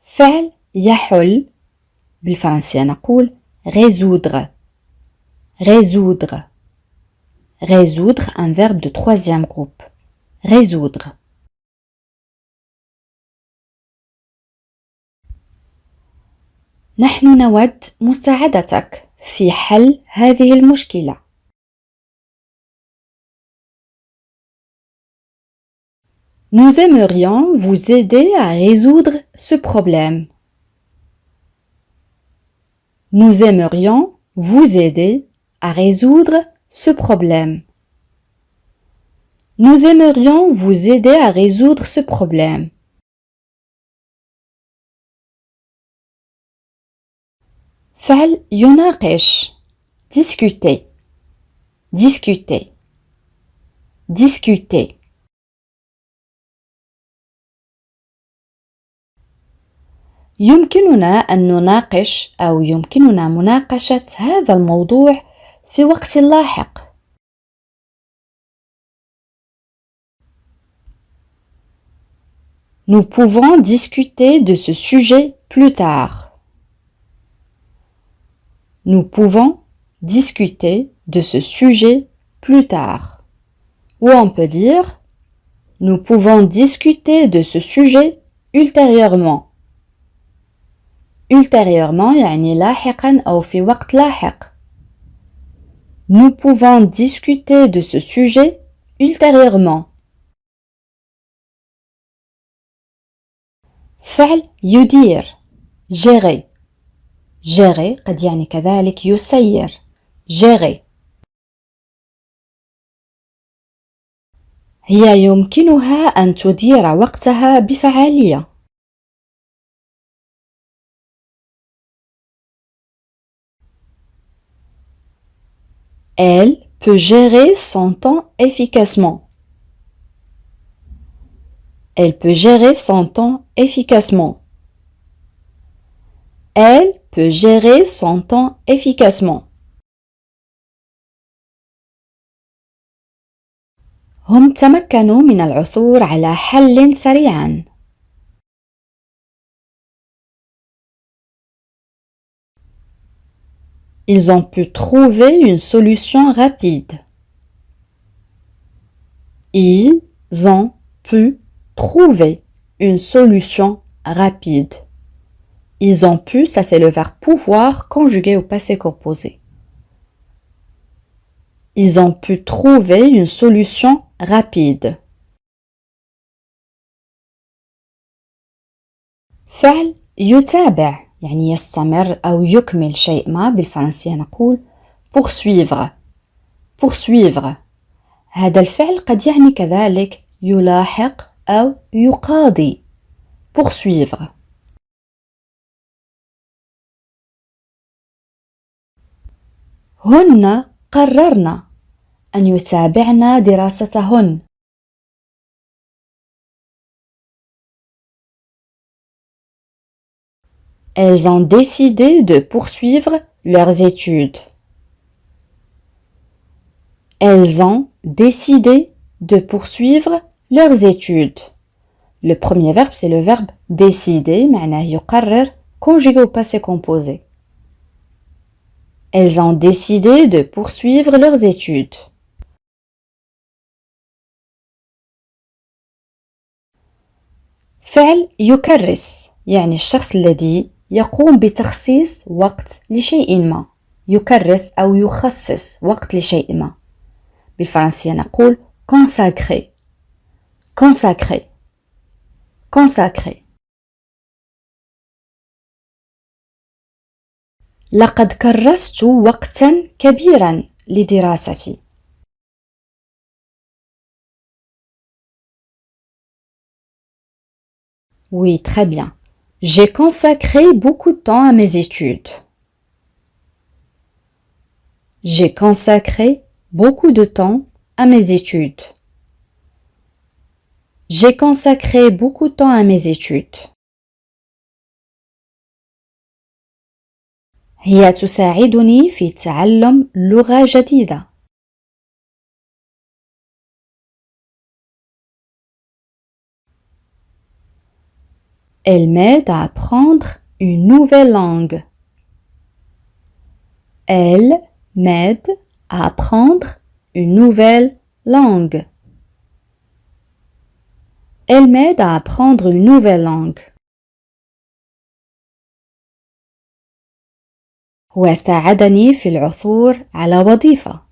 فعل يحل بالفرنسية نقول résoudre. Résoudre. Résoudre, un verbe de troisième groupe. Résoudre. نحن نود مساعدتك في حل هذه المشكلة. Nous aimerions vous aider à résoudre ce problème. Nous aimerions vous aider à résoudre ce problème. Nous aimerions vous aider à résoudre ce problème. فعل يناقش discuter. Discuter. Discuter. يمكننا أن نناقش أو يمكننا مناقشة هذا الموضوع في وقت لاحق. Nous pouvons discuter de ce sujet plus tard. Nous pouvons discuter de ce sujet plus tard. Ou on peut dire nous pouvons discuter de ce sujet ultérieurement. ultérieurement يعني لاحقا أو في وقت لاحق. Nous pouvons discuter de ce sujet ultérieurement. فعل يدير gérer. gérer قد يعني كذلك يسير. gérer. هي يمكنها أن تدير وقتها بفعالية. Elle peut gérer son temps efficacement. Elle peut gérer son temps efficacement. Elle peut gérer son temps efficacement. هم تمكنوا من العثور على حل سريعاً. Ils ont pu trouver une solution rapide. Ils ont pu trouver une solution rapide. Ils ont pu, ça c'est le verbe pouvoir conjugué au passé composé. Ils ont pu trouver une solution rapide. فعل يتابع يعني يستمر أو يكمل شيء ما بالفرنسية نقول poursuivre. poursuivre. هذا الفعل قد يعني كذلك يلاحق أو يقاضي. poursuivre. هن قررن أن يتابعن دراستهن. Elles ont décidé de poursuivre leurs études. Elles ont décidé de poursuivre leurs études. Le premier verbe, c'est le verbe décider, معناه يقرر, conjugué au passé composé. Elles ont décidé de poursuivre leurs études. فعل يكرس يعني الشخص الذي يقوم بتخصيص وقت لشيء ما. يكرس أو يخصص وقت لشيء ما. بالفرنسية نقول consacrer. consacrer. consacrer. لقد كرست وقتا كبيرا لدراستي. Oui, très bien. J'ai consacré beaucoup de temps à mes études. J'ai consacré beaucoup de temps à mes études. J'ai consacré beaucoup de temps à mes études. هي تساعدني في تعلم لغة جديدة. Elle m'aide à apprendre une nouvelle langue. Elle m'aide à apprendre une nouvelle langue. Elle m'aide à apprendre une nouvelle langue. هو ساعدني في العثور على وظيفة.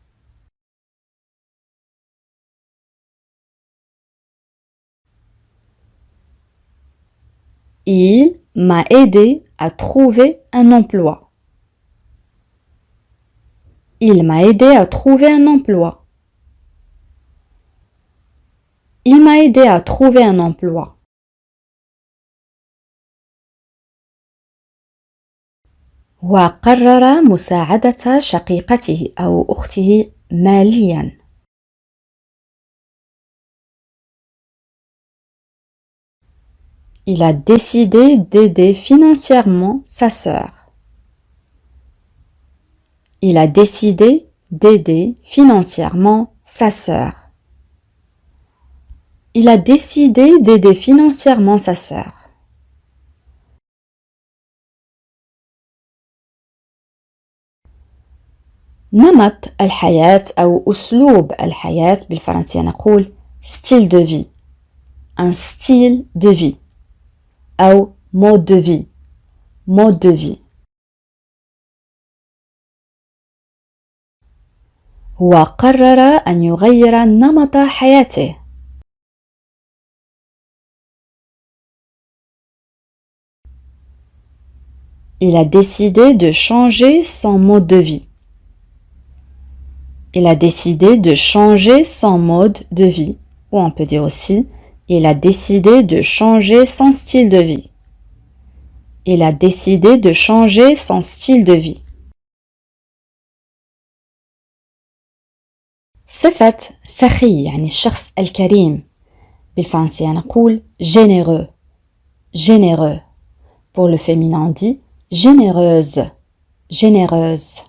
Il m'a aidé à trouver un emploi. Il m'a aidé à trouver un emploi. Il m'a aidé à trouver un emploi. وقرر مساعدة شقيقته أو أخته مالياً. Il a décidé d'aider financièrement sa sœur. Il a décidé d'aider financièrement sa sœur. Il a décidé d'aider financièrement sa sœur. نمط الحياة أو أسلوب الحياة بالفرنسية نقول style de vie. Un style de vie. أو mode de vie. Mode de vie. هو قرر أن يغير نمط حياته. Il a décidé de changer son mode de vie. Il a décidé de changer son mode de vie. Ou on peut dire aussi, il a décidé de changer son style de vie. Il a décidé de changer son style de vie. صفة سخي يعني الشخص الكريم. بالفرنسية نقول généreux. Généreux. Pour le féminin on dit généreuse. Généreuse.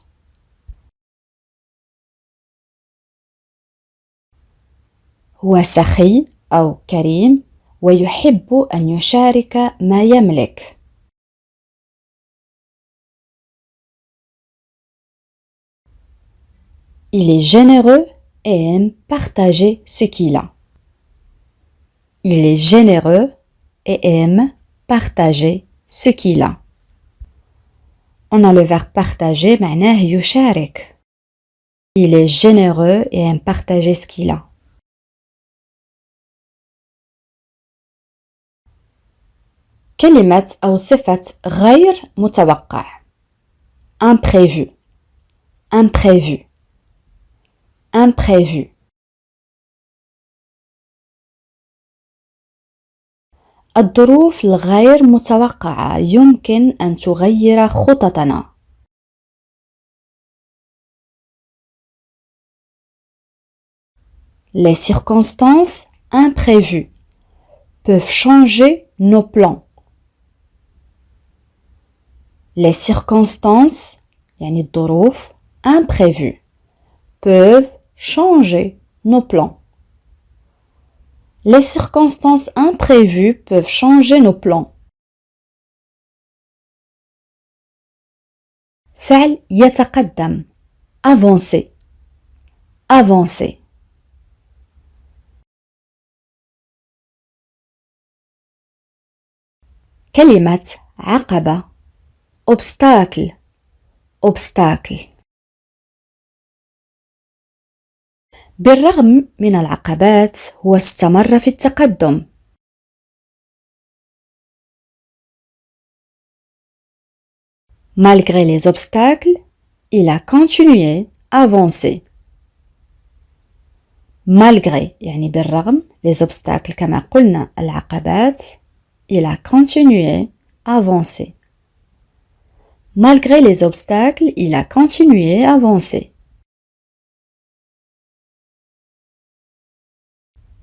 هو سخي أو كريم ويحب أن يشارك ما يملك. Il est généreux et aime partager ce qu'il a. Il est généreux et aime partager ce qu'il a. On a le verbe partager معناه يشارك. Il est généreux et aime partager ce qu'il a. كلمة أو صفة غير متوقع. Imprévu. Imprévu. Imprévu. الظروف الغير متوقعة يمكن أن تغير خططنا. Les circonstances imprévues peuvent changer nos plans. Les circonstances يعني الظروف imprévues peuvent changer nos plans. Les circonstances imprévues peuvent changer nos plans. فعل يتقدم. Avancer. Avancer. كلمة عقبة. Obstacle. Obstacle. بالرغم من العقبات هو استمر في التقدم. Malgré les obstacles, il a continué à avancer. Malgré يعني بالرغم les obstacles كما قلنا العقبات il a continué à avancer. Malgré les obstacles, il a continué à avancer.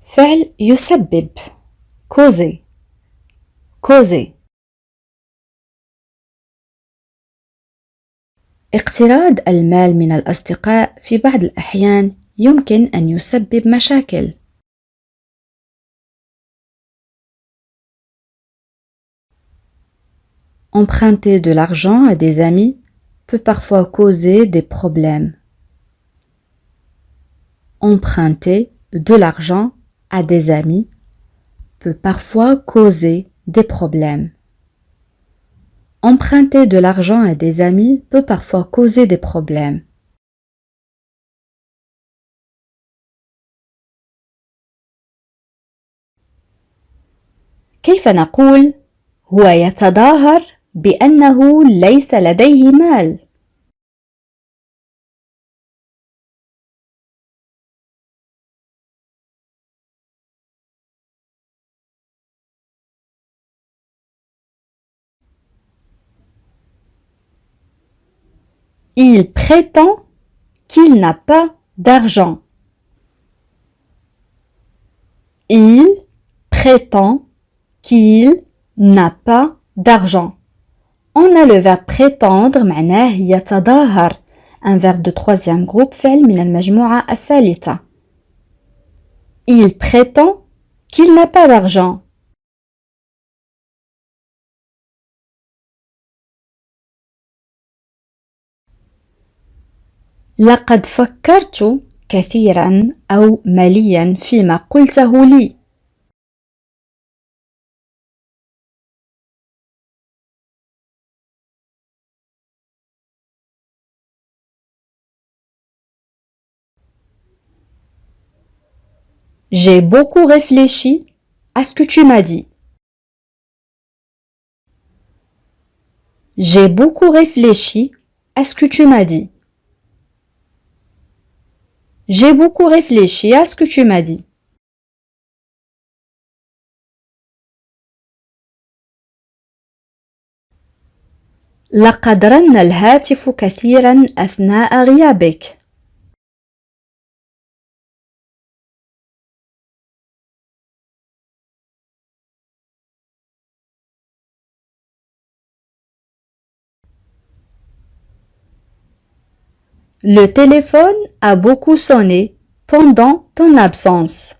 فعل يسبب. causer. causer. اقتراض المال من الأصدقاء في بعض الأحيان يمكن أن يسبب مشاكل. Emprunter de l'argent à des amis peut parfois causer des problèmes. Emprunter de l'argent à des amis peut parfois causer des problèmes. Emprunter de l'argent à des amis peut parfois causer des problèmes. كيف نقول هو يتظاهر بأنه ليس لديه مال؟ Il prétend qu'il n'a pas d'argent. Il prétend qu'il n'a pas d'argent. On a le verbe prétendre معناه يتظاهر, un verbe de troisième groupe فعل من المجموعة الثالثة. Il prétend qu'il n'a pas d'argent. لقد فكرت كثيرا أو مليا فيما قلته لي. J'ai beaucoup réfléchi à ce que tu m'as dit. J'ai beaucoup réfléchi à ce que tu m'as dit. J'ai beaucoup réfléchi à ce que tu m'as dit. لقد رن الهاتف كثيرا أثناء غيابك. Le téléphone a beaucoup sonné pendant ton absence.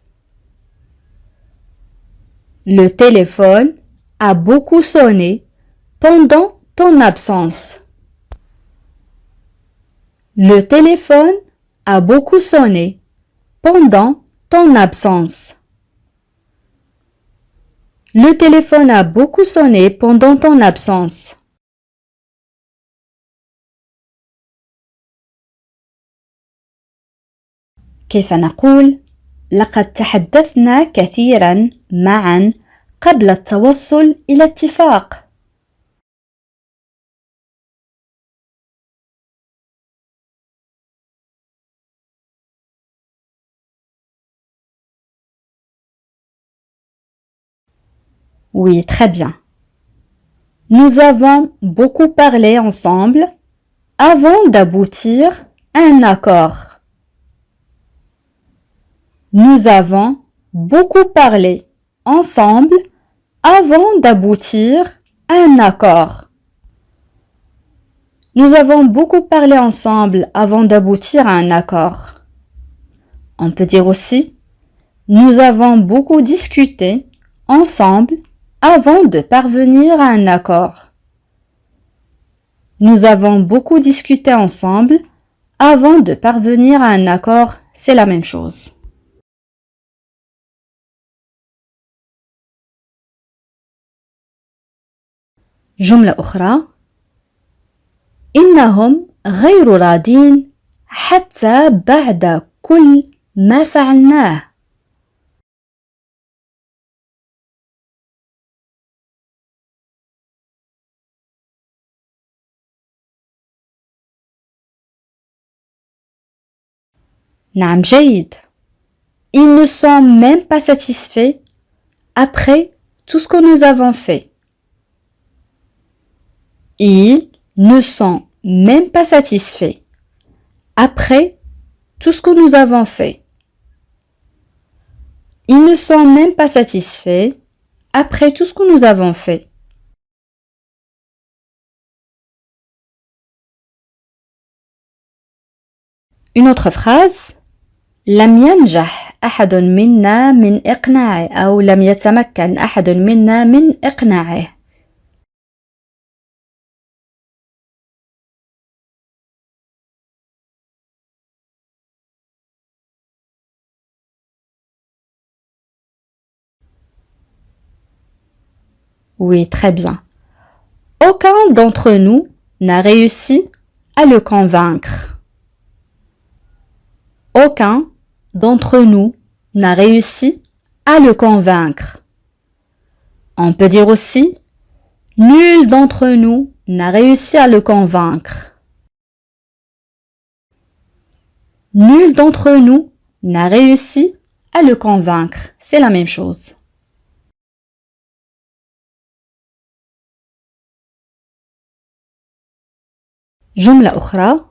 Le téléphone a beaucoup sonné pendant ton absence. Le téléphone a beaucoup sonné pendant ton absence. Le téléphone a beaucoup sonné pendant ton absence. كيف نقول لقد تحدثنا كثيرا معا قبل التوصل إلى اتفاق. Oui, très bien. Nous avons beaucoup parlé ensemble avant d'aboutir à un accord. Nous avons beaucoup parlé ensemble avant d'aboutir à un accord. Nous avons beaucoup parlé ensemble avant d'aboutir à un accord. On peut dire aussi nous avons beaucoup discuté ensemble avant de parvenir à un accord. Nous avons beaucoup discuté ensemble avant de parvenir à un accord, c'est la même chose. جملة أخرى إنهم غير راضين حتى بعد كل ما فعلناه. نعم جيد. Ils ne sont même pas satisfaits après tout ce que nous avons fait. Ils ne sont même pas satisfaits après tout ce que nous avons fait. Ils ne sont même pas satisfaits après tout ce que nous avons fait. Une autre phrase. لم ينجح أحد منا من إقناعه أو لم يتمكن أحد منا من إقناعه. Oui, très bien. Aucun d'entre nous n'a réussi à le convaincre. Aucun d'entre nous n'a réussi à le convaincre. On peut dire aussi nul d'entre nous n'a réussi à le convaincre. Nul d'entre nous n'a réussi à le convaincre. C'est la même chose. جملة أخرى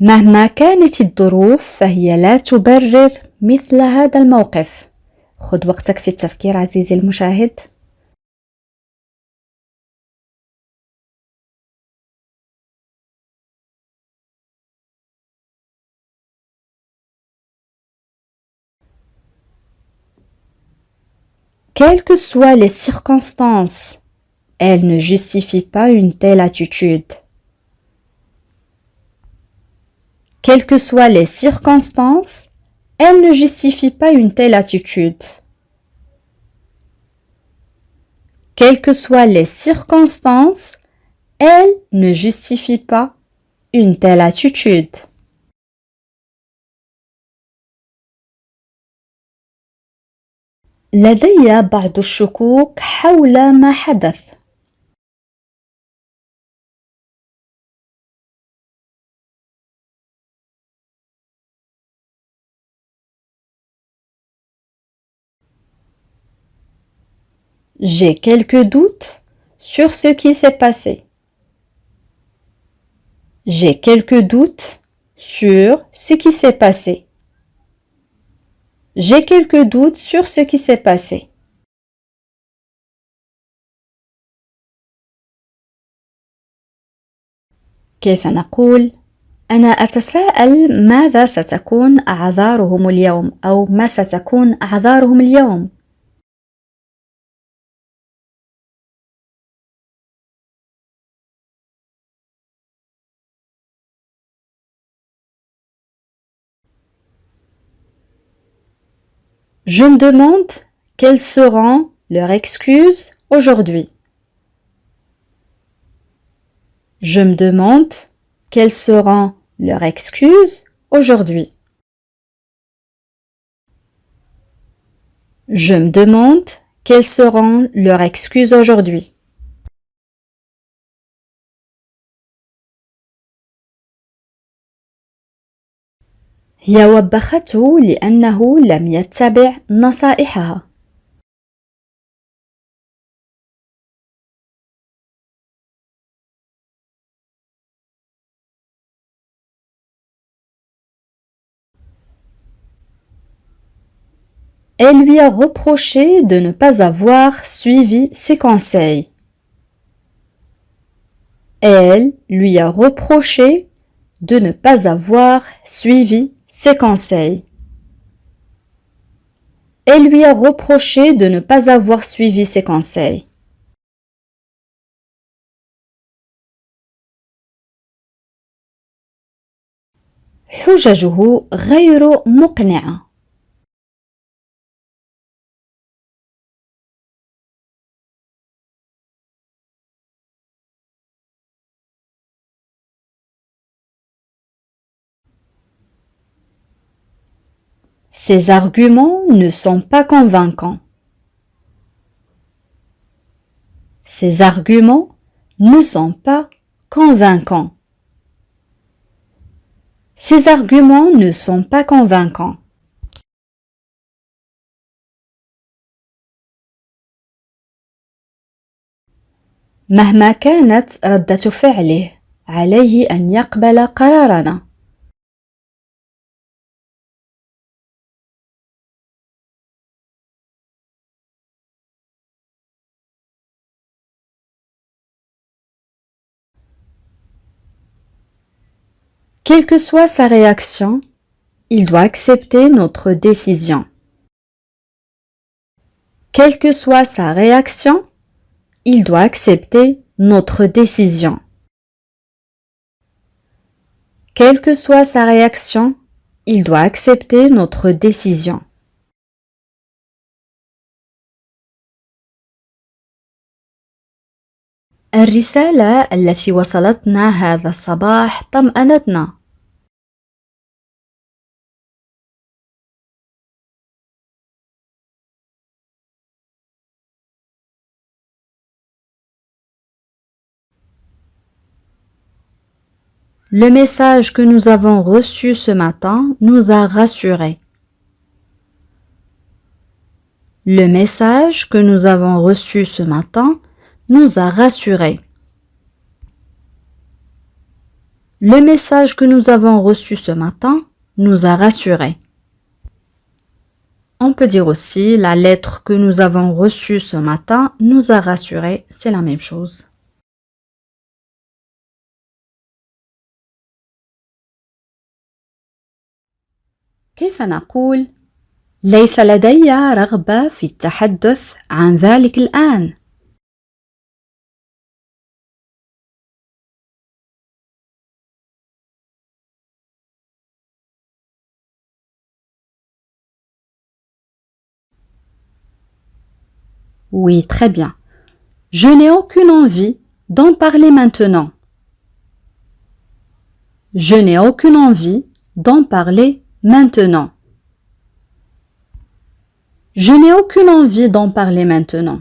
مهما كانت الظروف فهي لا تبرر مثل هذا الموقف. خذ وقتك في التفكير عزيزي المشاهد. Quelles que soient les circonstances, elles ne justifient pas une telle attitude. Quelles que soient les circonstances, elles ne justifient pas une telle attitude. Quelles que soient les circonstances, elles ne justifient pas une telle attitude. لدي بعض الشكوك حول ما حدث. J'ai quelques doutes sur ce qui s'est passé. J'ai quelques doutes sur ce qui s'est passé. J'ai quelques doutes sur ce qui s'est passé. كيف نقول؟ أنا أتساءل ماذا ستكون أعذارهم اليوم أو ما ستكون أعذارهم اليوم. Je me demande quelles seront leurs excuses aujourd'hui. Je me demande quelles seront leurs excuses aujourd'hui. Je me demande quelles seront leurs excuses aujourd'hui. هي وبخته لأنه لم يتبع نصائحها. Elle lui a reproché de ne pas avoir suivi ses conseils. Elle lui a reproché de ne pas avoir suivi ses conseils. Elle lui a reproché de ne pas avoir suivi ses conseils. حججه غير مقنعة. Ses arguments ne sont pas convaincants. Ses arguments ne sont pas convaincants. Ses arguments ne sont pas convaincants. مهما كانت ردة فعله، عليه أن يقبل قرارنا. Quelle que soit sa réaction, il doit accepter notre décision. Quelle que soit sa réaction, il doit accepter notre décision. Quelle que soit sa réaction, il doit accepter notre décision. الرسالة التي وصلتنا هذا الصباح طمأنتنا. Le message que nous avons reçu ce matin nous a rassurés. Le message que nous avons reçu ce matin nous a rassurés. Le message que nous avons reçu ce matin nous a rassurés. On peut dire aussi la lettre que nous avons reçue ce matin nous a rassurés, c'est la même chose. كيف نقول ليس لدي رغبة في التحدث عن ذلك الآن؟ Oui, très bien. Je n'ai aucune envie d'en parler maintenant. Je n'ai aucune envie d'en parler maintenant. Je n'ai aucune envie d'en parler maintenant.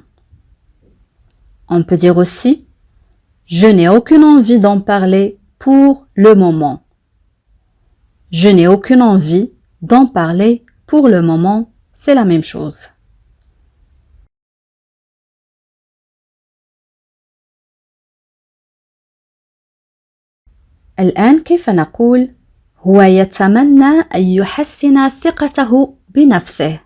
On peut dire aussi je n'ai aucune envie d'en parler pour le moment. Je n'ai aucune envie d'en parler pour le moment, c'est la même chose. الآن كيف نقول هو يتمنى أن يحسن ثقته بنفسه.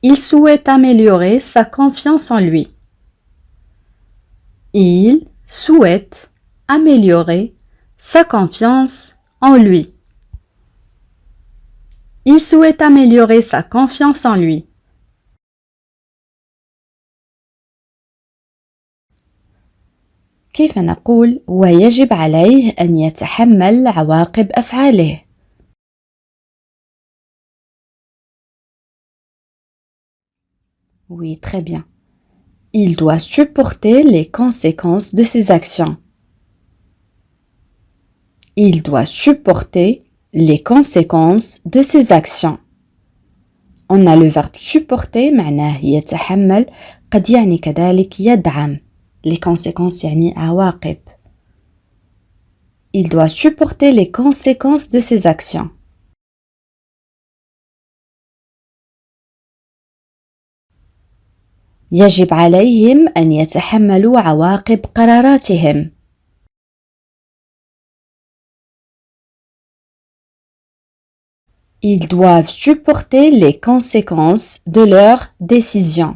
Il souhaite améliorer sa confiance en lui. Il souhaite améliorer sa confiance en lui. Il souhaite améliorer sa confiance en lui. كيف نقول ويجب عليه أن يتحمل عواقب أفعاله. Oui, très bien. Il doit supporter les conséquences de ses actions. Il doit supporter les conséquences de ses actions. On a le verbe supporter معناه يتحمل قد يعني كذلك يدعم. Les conséquences يعني عواقب. Il doit supporter les conséquences de ses actions. يجب عليهم أن يتحملوا عواقب قراراتهم. Ils doivent supporter les conséquences de leurs décisions.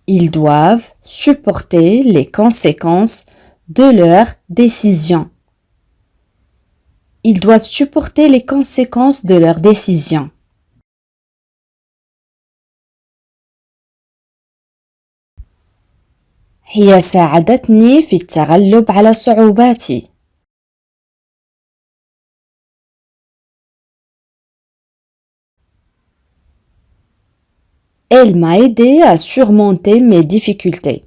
Ils doivent supporter les conséquences de leurs décisions. Ils doivent supporter les conséquences de leurs décisions. هي ساعدتني في التغلب على صعوباتي. Elle m'a aidé à surmonter mes difficultés.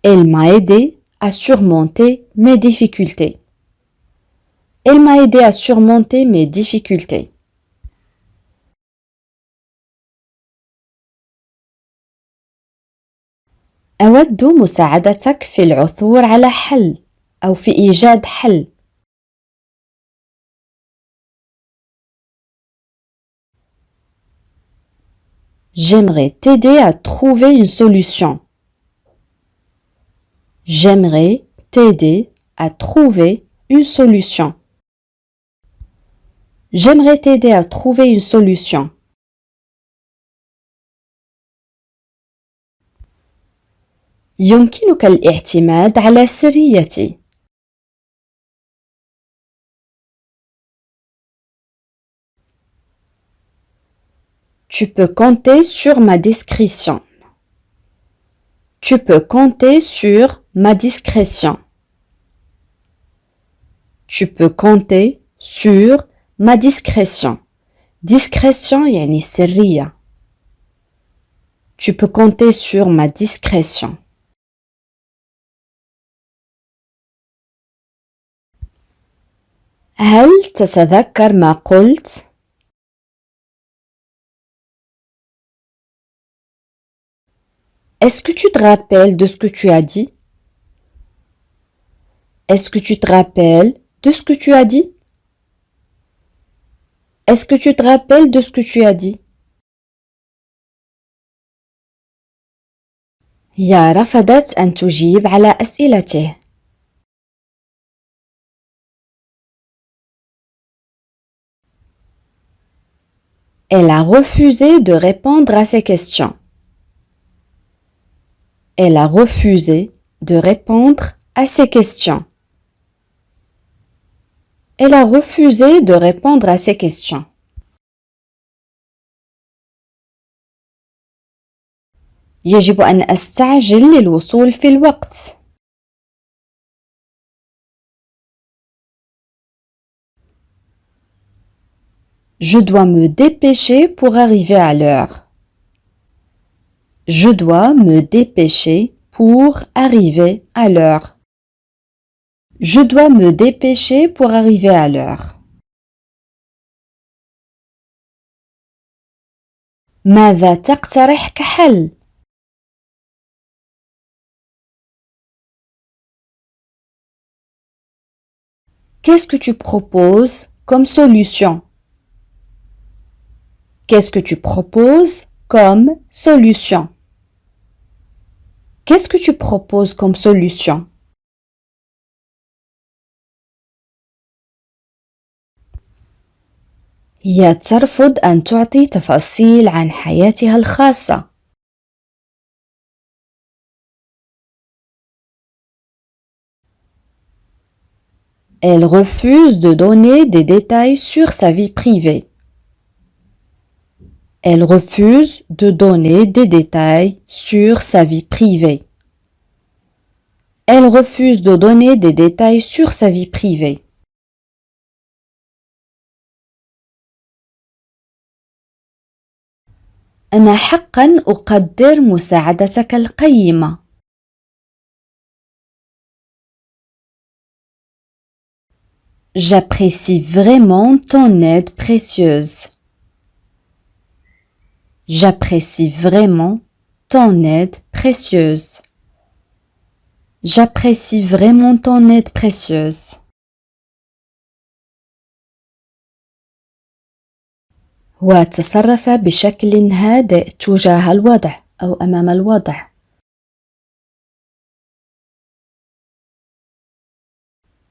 Elle m'a aidé à surmonter mes difficultés. Elle m'a aidé à surmonter mes difficultés. أود مساعدتك في العثور على حل أو في إيجاد حل. J'aimerais t'aider à trouver une solution. J'aimerais t'aider à trouver une solution. J'aimerais t'aider à trouver une solution. يمكنك الاعتماد على سريتي. Tu peux compter sur ma discrétion. Tu peux compter sur ma discrétion. Tu peux compter sur ma discrétion. Discrétion يعني سرية. Tu peux compter sur ma discrétion. هل تتذكر ما قلت؟ Est-ce que tu te rappelles de ce que tu as dit? Est-ce que tu te rappelles de ce que tu as dit? Est-ce que tu te rappelles de ce que tu as dit? هي رفضت أن تجيب على أسئلته. Elle a refusé de répondre à ses questions. Elle a refusé de répondre à ses questions. Elle a refusé de répondre à ses questions. يجب أن أستعجل للوصول في الوقت. Je dois me dépêcher pour arriver à l'heure. Je dois me dépêcher pour arriver à l'heure. Je dois me dépêcher pour arriver à l'heure. ماذا تقترح كحل؟ Qu'est-ce que tu proposes comme solution? Qu'est-ce que tu proposes comme solution? Qu'est-ce que tu proposes comme solution? هي ترفض أن تعطي تفاصيل عن حياتها الخاصة. Elle refuse de donner des détails sur sa vie privée. Elle refuse de donner des détails sur sa vie privée. Elle refuse de donner des détails sur sa vie privée. أنا حقاً أقدر مساعدتك القيمة. J'apprécie vraiment ton aide précieuse. J'apprécie vraiment ton aide précieuse. J'apprécie vraiment ton aide précieuse. هو تصرف بشكل هادئ تجاه الوضع أو أمام الوضع.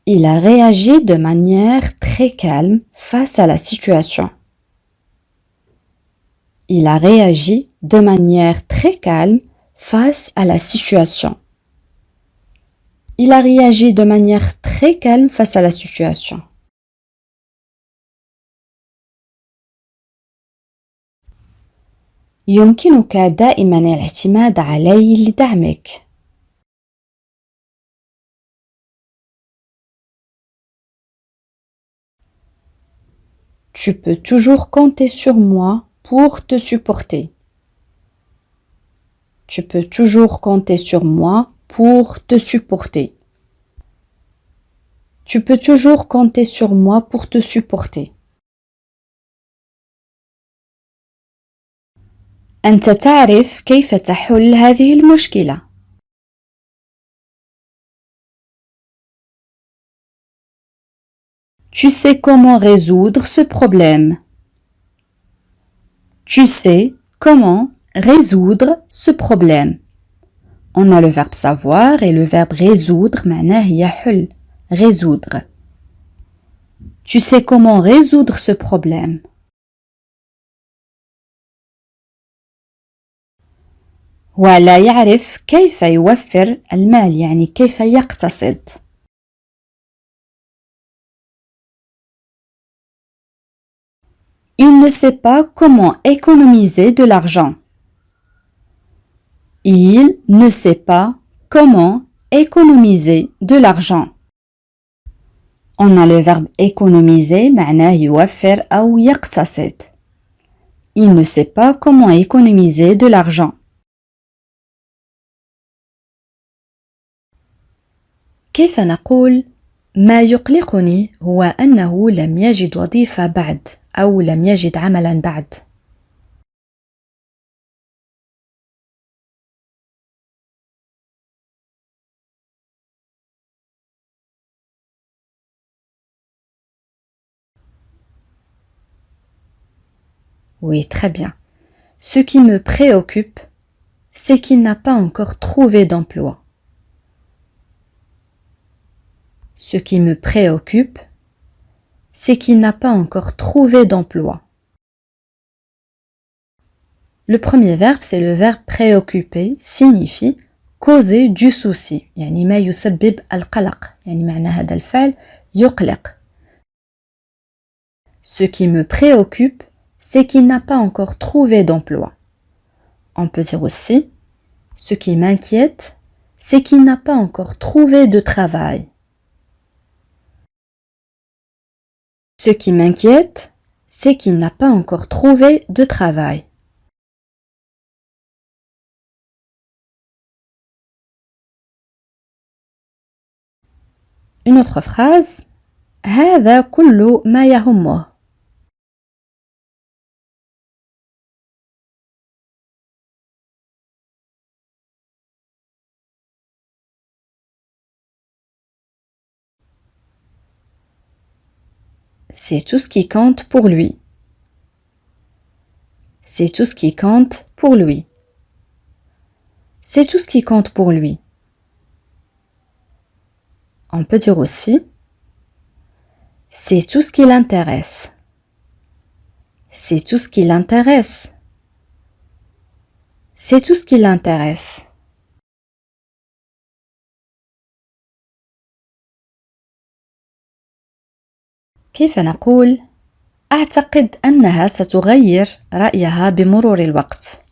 Il a réagi de manière très calme face à la situation. Il a réagi de manière très calme face à la situation. Il a réagi de manière très calme face à la situation. يمكنك دائما الاعتماد علي لدعمك. Tu peux toujours compter sur moi pour te supporter. Tu peux toujours compter sur moi pour te supporter. Tu peux toujours compter sur moi pour te supporter. أنت تعرف كيف تحل هذه المشكلة. Tu sais comment résoudre ce problème. Tu sais comment résoudre ce problème. On a le verbe savoir et le verbe résoudre معناه يحل. Résoudre. Tu sais comment résoudre ce problème. ولا يعرف كيف يوفر المال يعني كيف يقتصد. Il ne sait pas comment économiser de l'argent. Il ne sait pas comment économiser de l'argent. On a le verbe économiser, معناه يوفر أو يقتصد. Il ne sait pas comment économiser de l'argent. كيف نقول ما يقلقني هو أنه لم يجد وظيفة بعد أو لم يجد عملا بعد. Oui, très bien. Ce qui me préoccupe, c'est qu'il n'a pas encore trouvé d'emploi. Ce qui me préoccupe, c'est qu'il n'a pas encore trouvé d'emploi. Le premier verbe, c'est le verbe préoccuper, signifie causer du souci. يعني ما يسبب القلق. يعني معنى هذا الفعل يقلق. Ce qui me préoccupe, c'est qu'il n'a pas encore trouvé d'emploi. On peut dire aussi, ce qui m'inquiète, c'est qu'il n'a pas encore trouvé de travail. Ce qui m'inquiète, c'est qu'il n'a pas encore trouvé de travail. Une autre phrase, هذا كل ما يهمه. C'est tout ce qui compte pour lui. C'est tout ce qui compte pour lui. C'est tout ce qui compte pour lui. On peut dire aussi, c'est tout ce qui l'intéresse. C'est tout ce qui l'intéresse. C'est tout ce qui l'intéresse. كيف نقول؟ أعتقد أنها ستغير رأيها بمرور الوقت.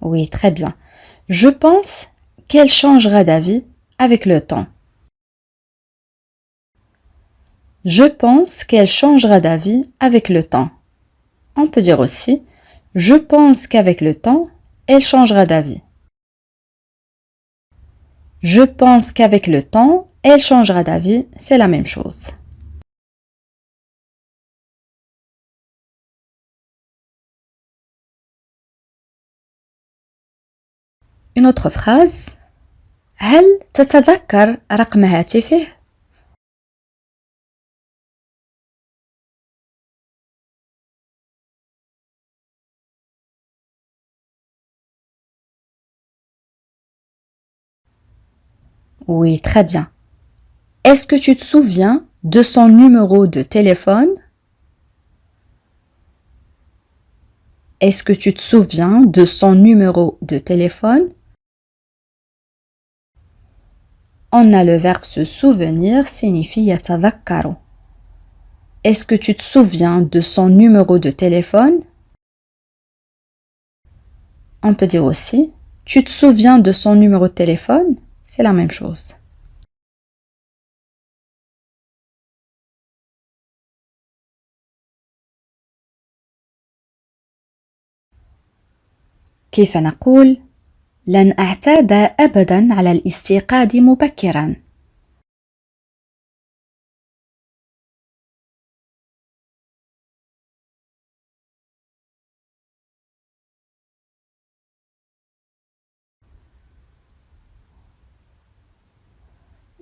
Oui, très bien. Je pense qu'elle changera d'avis avec le temps. Je pense qu'elle changera d'avis avec le temps. On peut dire aussi, je pense qu'avec le temps, elle changera d'avis. Je pense qu'avec le temps, elle changera d'avis, c'est la même chose. Une autre phrase. هل تتذكر رقم هاتفه؟ Oui, très bien. Est-ce que tu te souviens de son numéro de téléphone? Est-ce que tu te souviens de son numéro de téléphone? On a le verbe se souvenir signifie يتذكر. Est-ce que tu te souviens de son numéro de téléphone? On peut dire aussi, tu te souviens de son numéro de téléphone? C'est la même chose. كيف نقول؟ لن أعتاد أبدا على الاستيقاظ مبكرا.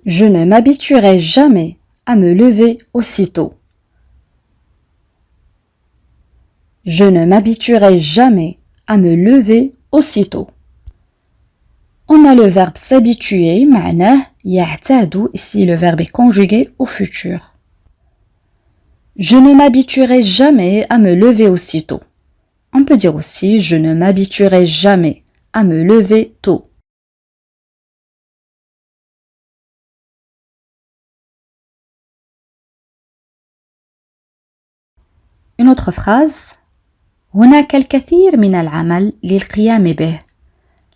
Je ne m'habituerai jamais à me lever aussitôt. Je ne m'habituerai jamais à me lever aussitôt. On a le verbe s'habituer, معناه يعتاد, ici le verbe est conjugué au futur. Je ne m'habituerai jamais à me lever aussitôt. On peut dire aussi, je ne m'habituerai jamais à me lever tôt. Une autre phrase. هناك الكثير من العمل للقيام به.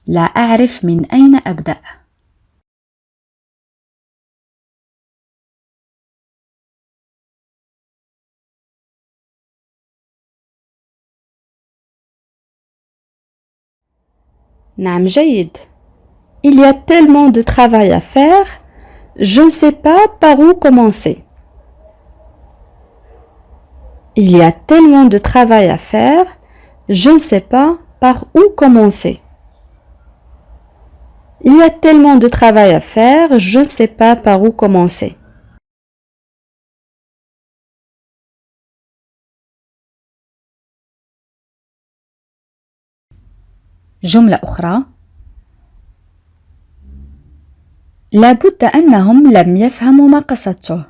لا أعرف من أين أبدأ. نعم جيد. Il y a tellement de travail à faire, je ne sais pas par où commencer. Il y a tellement de travail à faire, je ne sais pas par où commencer. Il y a tellement de travail à faire, je ne sais pas par où commencer. جملة أخرى. لابد أنهم لم يفهموا ما قصدته.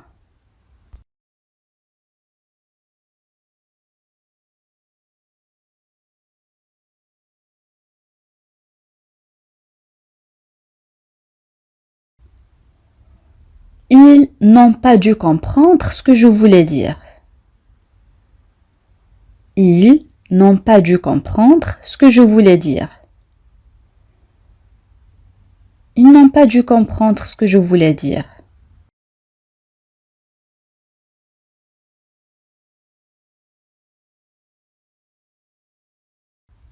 Ils n'ont pas dû comprendre ce que je voulais dire. Ils n'ont pas dû comprendre ce que je voulais dire. Ils n'ont pas dû comprendre ce que je voulais dire.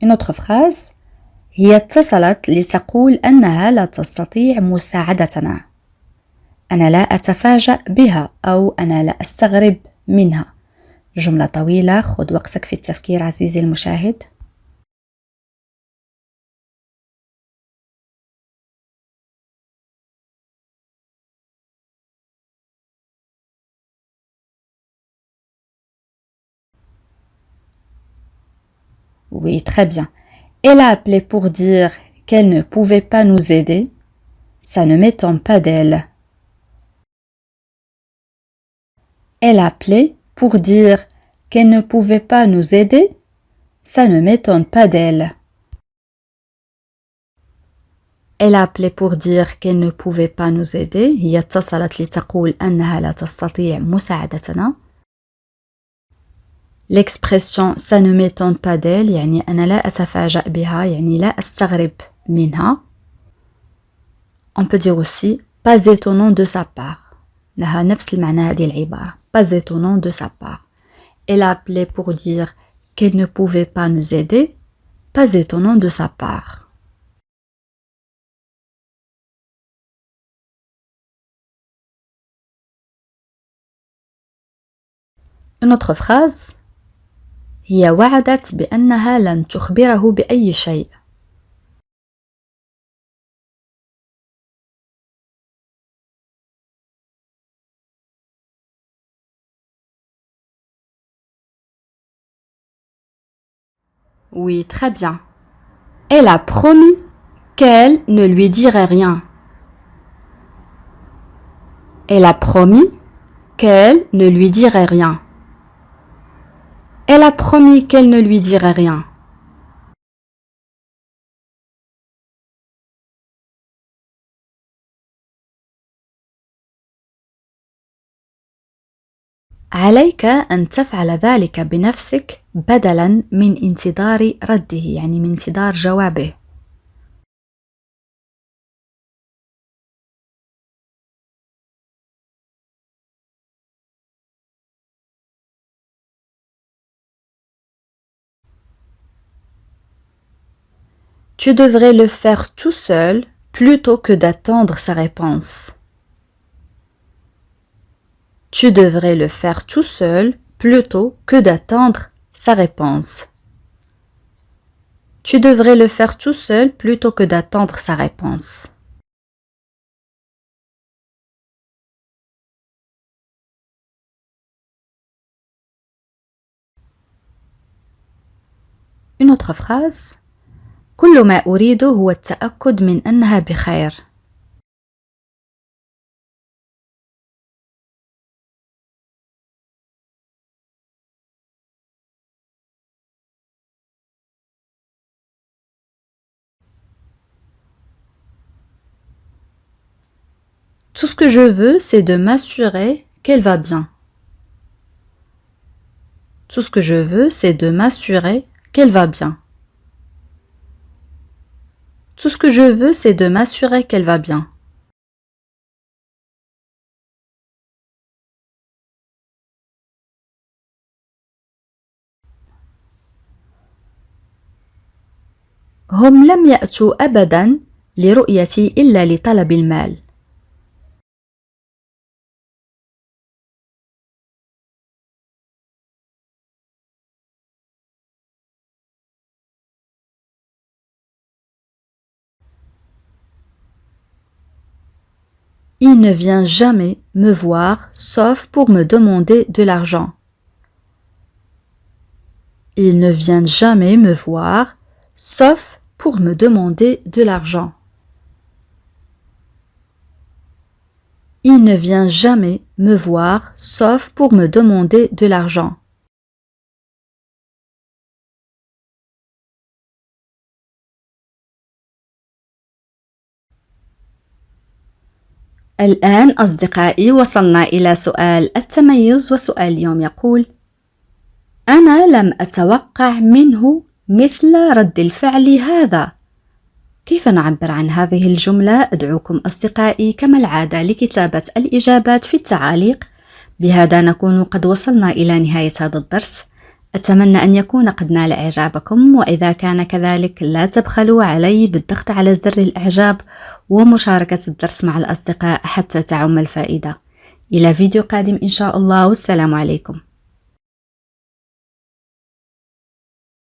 Une autre phrase. هي اتصلت لتقول أنها لا تستطيع مساعدتنا. أنا لا أتفاجأ بها أو أنا لا أستغرب منها. جملة طويلة، خذ وقتك في التفكير عزيزي المشاهد. Oui, très bien. Elle a appelé pour dire qu'elle ne pouvait pas nous aider. Ça ne m'étonne pas d'elle. Elle a appelé pour dire qu'elle ne pouvait pas nous aider. Ça ne m'étonne pas d'elle. Elle a appelé pour dire qu'elle ne pouvait pas nous aider. هي اتصلت لتقول أنها لا تستطيع مساعدتنا. L'expression ça ne m'étonne pas d'elle يعني أنا لا أتفاجأ بها يعني لا أستغرب منها. On peut dire aussi pas étonnant de sa part. لها نفس المعنى هذه العبارة. Pas étonnant de sa part. Elle a appelé pour dire qu'elle ne pouvait pas nous aider. Pas étonnant de sa part. Une autre phrase. هي وعدت بأنها لن تخبره بأي شيء. Oui, très bien. Elle a promis qu'elle ne lui dirait rien. Elle a promis qu'elle ne lui dirait rien. Elle a promis qu'elle ne lui dirait rien. عليك أن تفعل ذلك بنفسك بدلاً من انتظار رده يعني من انتظار جوابه. Tu devrais le faire tout seul plutôt que d'attendre sa réponse. Tu devrais le faire tout seul plutôt que d'attendre sa réponse. Tu devrais le faire tout seul plutôt que d'attendre sa réponse. Une autre phrase. كل ما أريده هو التأكد من أنها بخير. Tout ce que je veux, c'est de m'assurer qu'elle va bien. Tout ce que je veux, c'est de m'assurer qu'elle va bien. Tout ce que je veux, c'est de m'assurer qu'elle va bien. هم لم يأتوا أبدا لرؤيتي إلا لطلب المال. Il ne vient jamais me voir sauf pour me demander de l'argent. Il ne vient jamais me voir sauf pour me demander de l'argent. Il ne vient jamais me voir sauf pour me demander de l'argent. الآن أصدقائي وصلنا إلى سؤال التميز، وسؤال اليوم يقول: أنا لم أتوقع منه مثل رد الفعل هذا. كيف نعبر عن هذه الجملة؟ أدعوكم أصدقائي كما العادة لكتابة الإجابات في التعاليق. بهذا نكون قد وصلنا إلى نهاية هذا الدرس. أتمنى أن يكون قد نال إعجابكم، وإذا كان كذلك لا تبخلوا علي بالضغط على زر الإعجاب ومشاركة الدرس مع الأصدقاء حتى تعم الفائدة. إلى فيديو قادم إن شاء الله، والسلام عليكم.